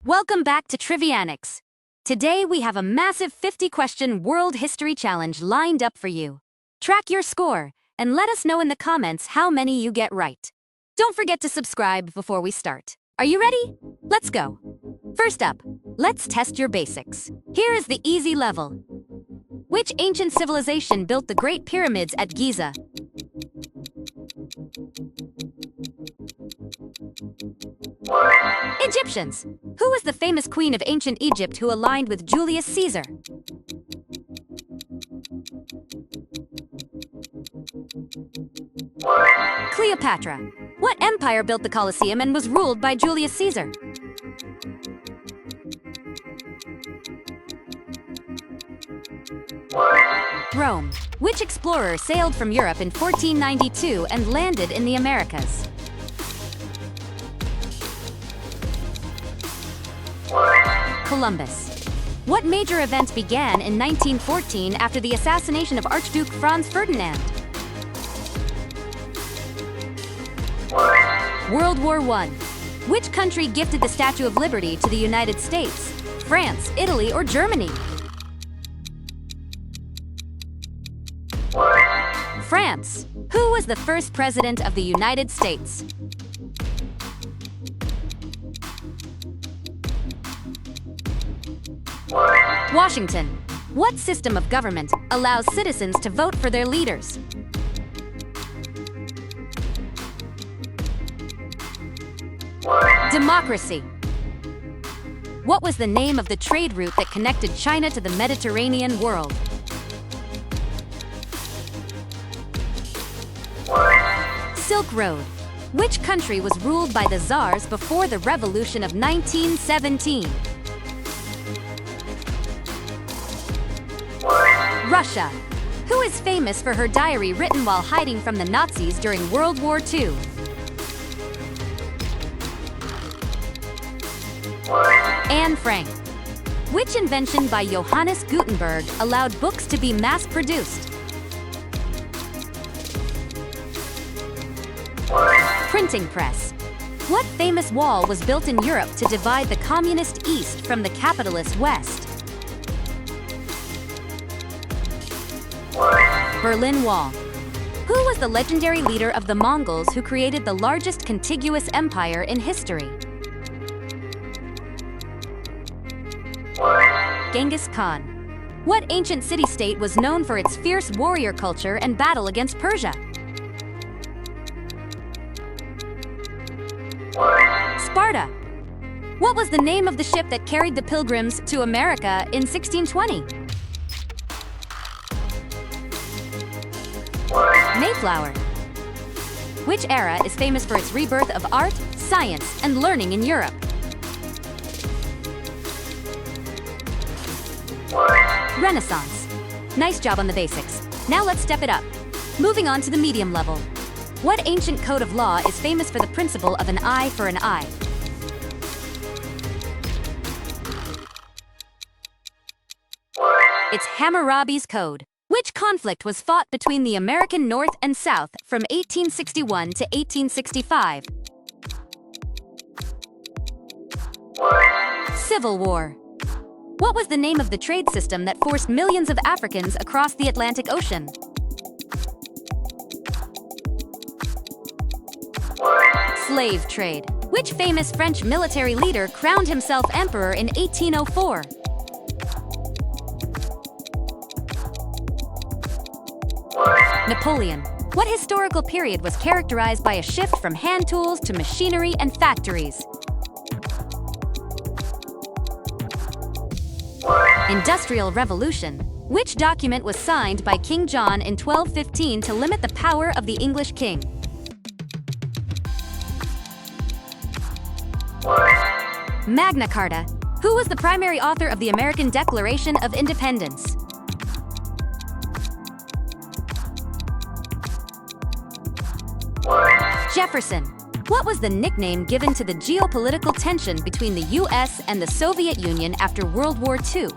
Welcome back to Trivianics. Today we have a massive 50-question world history challenge lined up for you. Track your score and let us know in the comments how many you get right. Don't forget to subscribe before we start. Are you ready? Let's go. First up, let's test your basics. Here is the easy level. Which ancient civilization built the Great Pyramids at Giza? Egyptians. Who was the famous queen of ancient Egypt who aligned with Julius Caesar? Cleopatra. What empire built the Colosseum and was ruled by Julius Caesar? Rome. Which explorer sailed from Europe in 1492 and landed in the Americas? Columbus. What major event began in 1914 after the assassination of Archduke Franz Ferdinand? World War I. Which country gifted the Statue of Liberty to the United States? France, Italy, or Germany? France. Who was the first president of the United States? Washington. What system of government allows citizens to vote for their leaders? Democracy. What was the name of the trade route that connected China to the Mediterranean world? Silk Road. Which country was ruled by the Tsars before the Revolution of 1917? Russia. Who is famous for her diary written while hiding from the Nazis during World War II? Anne Frank. Which invention by Johannes Gutenberg allowed books to be mass-produced? Printing press. What famous wall was built in Europe to divide the communist East from the capitalist West? Berlin Wall. Who was the legendary leader of the Mongols who created the largest contiguous empire in history? Genghis Khan. What ancient city-state was known for its fierce warrior culture and battle against Persia? Sparta. What was the name of the ship that carried the Pilgrims to America in 1620? Mayflower. Which era is famous for its rebirth of art, science, and learning in Europe? Renaissance. Nice job on the basics. Now let's step it up. Moving on to the medium level. What ancient code of law is famous for the principle of an eye for an eye? It's Hammurabi's Code. Which conflict was fought between the American North and South from 1861 to 1865? Civil War. What was the name of the trade system that forced millions of Africans across the Atlantic Ocean? Slave trade. Which famous French military leader crowned himself emperor in 1804? Napoleon. What historical period was characterized by a shift from hand tools to machinery and factories? Industrial Revolution. Which document was signed by King John in 1215 to limit the power of the English king? Magna Carta. Who was the primary author of the American Declaration of Independence? Jefferson. What was the nickname given to the geopolitical tension between the US and the Soviet Union after World War II?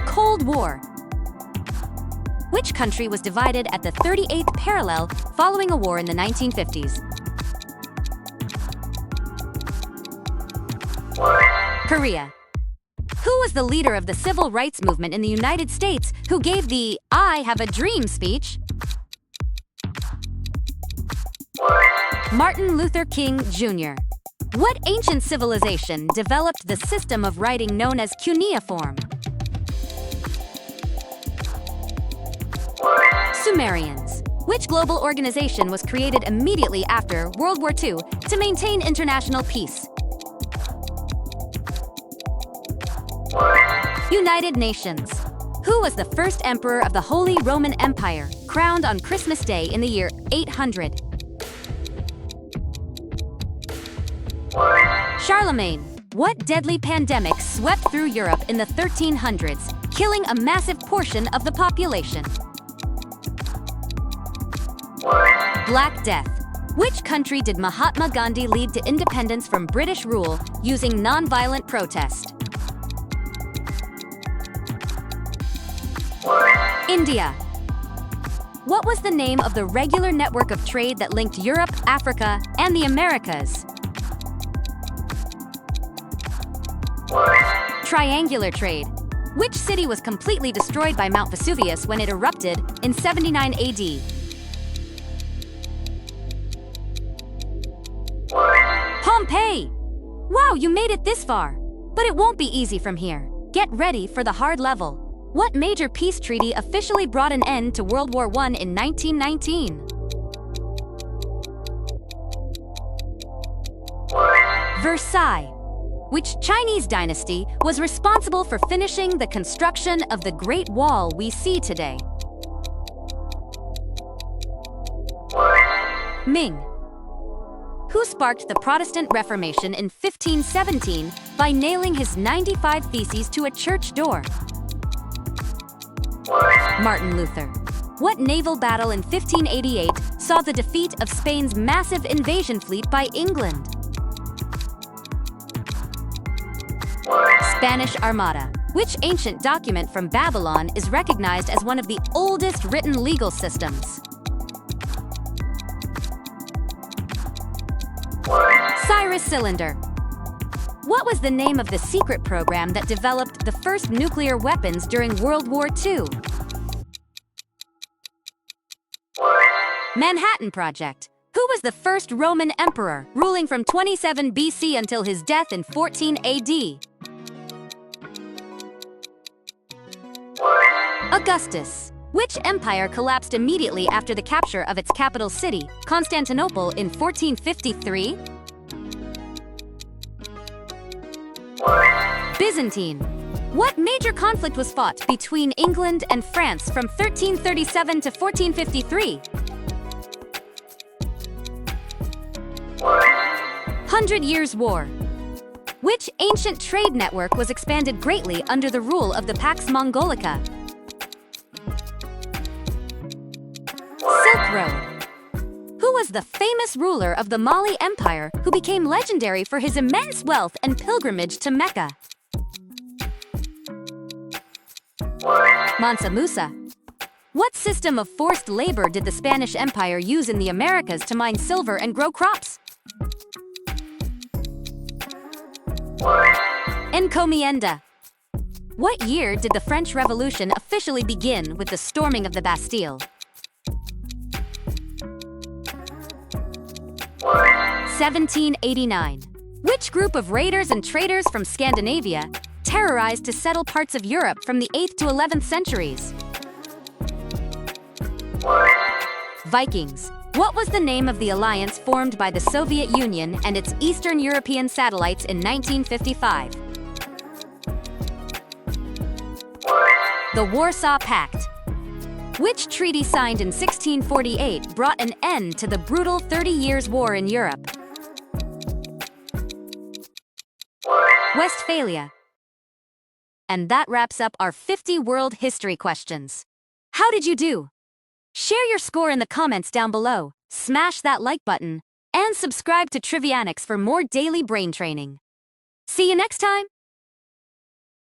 Cold War. Which country was divided at the 38th parallel following a war in the 1950s? Korea. Who was the leader of the civil rights movement in the United States who gave the "I Have a Dream" speech? Martin Luther King Jr. What ancient civilization developed the system of writing known as cuneiform? Sumerians. Which global organization was created immediately after World War II to maintain international peace? United Nations. Who was the first emperor of the Holy Roman Empire, crowned on Christmas Day in the year 800? Charlemagne. What deadly pandemic swept through Europe in the 1300s, killing a massive portion of the population? Black Death. Which country did Mahatma Gandhi lead to independence from British rule using non-violent protest? India. What was the name of the regular network of trade that linked Europe, Africa, and the Americas? Triangular trade. Which city was completely destroyed by Mount Vesuvius when it erupted in 79 AD? Pompeii! Wow, you made it this far! But it won't be easy from here. Get ready for the hard level. What major peace treaty officially brought an end to World War I in 1919? Versailles. Which Chinese dynasty was responsible for finishing the construction of the Great Wall we see today? Ming. Who sparked the Protestant Reformation in 1517 by nailing his 95 Theses to a church door? Martin Luther. What naval battle in 1588 saw the defeat of Spain's massive invasion fleet by England? Spanish Armada. Which ancient document from Babylon is recognized as one of the oldest written legal systems? Cyrus Cylinder. What was the name of the secret program that developed the first nuclear weapons during World War II? Manhattan Project. Who was the first Roman emperor, ruling from 27 BC until his death in 14 AD? Augustus. Which empire collapsed immediately after the capture of its capital city, Constantinople, in 1453? Byzantine. What major conflict was fought between England and France from 1337 to 1453? 100 Years' War. Which ancient trade network was expanded greatly under the rule of the Pax Mongolica? Silk Road. Who was the famous ruler of the Mali Empire who became legendary for his immense wealth and pilgrimage to Mecca? Mansa Musa. What system of forced labor did the Spanish Empire use in the Americas to mine silver and grow crops? Encomienda. What year did the French Revolution officially begin with the storming of the Bastille? 1789. Which group of raiders and traders from Scandinavia terrorized to settle parts of Europe from the 8th to 11th centuries? Vikings. What was the name of the alliance formed by the Soviet Union and its Eastern European satellites in 1955? The Warsaw Pact. Which treaty signed in 1648 brought an end to the brutal 30 Years' War in Europe? Westphalia. And that wraps up our 50 world history questions. How did you do? Share your score in the comments down below, smash that like button, and subscribe to Trivianics for more daily brain training. See you next time!